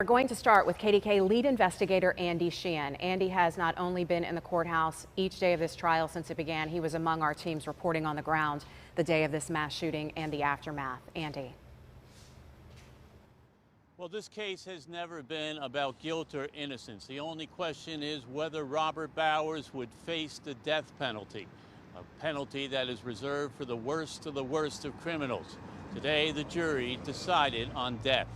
We're going to start with KDKA lead investigator Andy Sheehan. Andy has not only been in the courthouse each day of this trial since it began, he was among our teams reporting on the ground the day of this mass shooting and the aftermath. Andy. Well, this case has never been about guilt or innocence. The only question is whether Robert Bowers would face the death penalty, a penalty that is reserved for the worst of criminals. Today, the jury decided on death.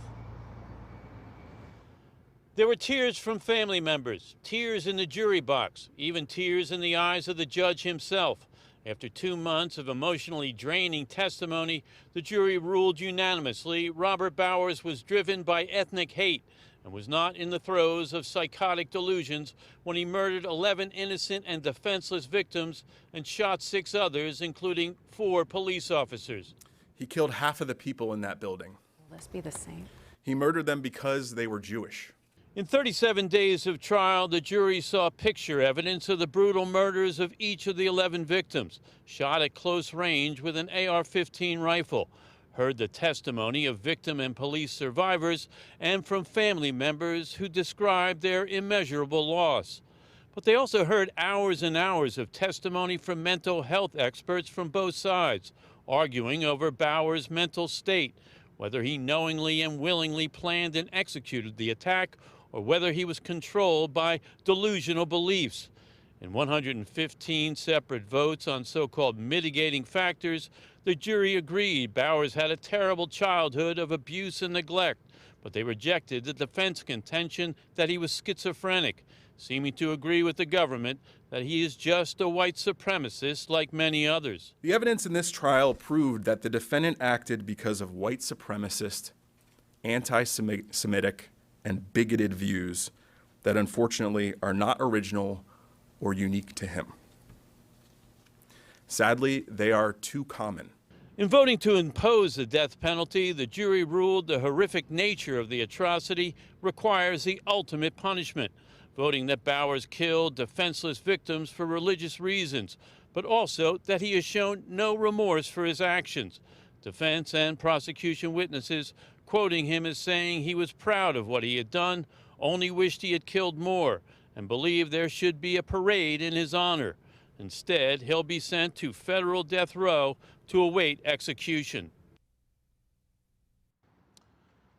There were tears from family members, tears in the jury box, even tears in the eyes of the judge himself. After 2 months of emotionally draining testimony, the jury ruled unanimously Robert Bowers was driven by ethnic hate and was not in the throes of psychotic delusions when he murdered 11 innocent and defenseless victims and shot 6 others, including 4 police officers. He killed half of the people in that building. Will this be the same? He murdered them because they were Jewish. In 37 days of trial, the jury saw picture evidence of the brutal murders of each of the 11 victims, shot at close range with an AR-15 rifle, heard the testimony of victim and police survivors, and from family members who described their immeasurable loss. But they also heard hours and hours of testimony from mental health experts from both sides, arguing over Bowers' mental state, whether he knowingly and willingly planned and executed the attack, or whether he was controlled by delusional beliefs. In 115 separate votes on so-called mitigating factors, the jury agreed Bowers had a terrible childhood of abuse and neglect, but they rejected the defense contention that he was schizophrenic, seeming to agree with the government that he is just a white supremacist like many others. The evidence in this trial proved that the defendant acted because of white supremacist, anti-Semitic, and bigoted views that unfortunately are not original or unique to him. Sadly, they are too common. In voting to impose the death penalty, the jury ruled the horrific nature of the atrocity requires the ultimate punishment, voting that Bowers killed defenseless victims for religious reasons, but also that he has shown no remorse for his actions. Defense and prosecution witnesses quoting him as saying he was proud of what he had done, only wished he had killed more, and believed there should be a parade in his honor. Instead, he'll be sent to federal death row to await execution.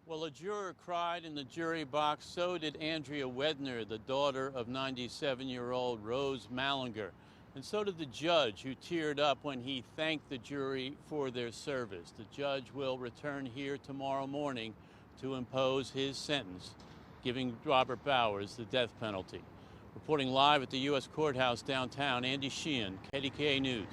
Well, a juror cried in the jury box. So did Andrea Wedner, the daughter of 97-year-old Rose Mallinger. And so did the judge, who teared up when he thanked the jury for their service. The judge will return here tomorrow morning to impose his sentence, giving Robert Bowers the death penalty. Reporting live at the U.S. Courthouse downtown, Andy Sheehan, KDKA News.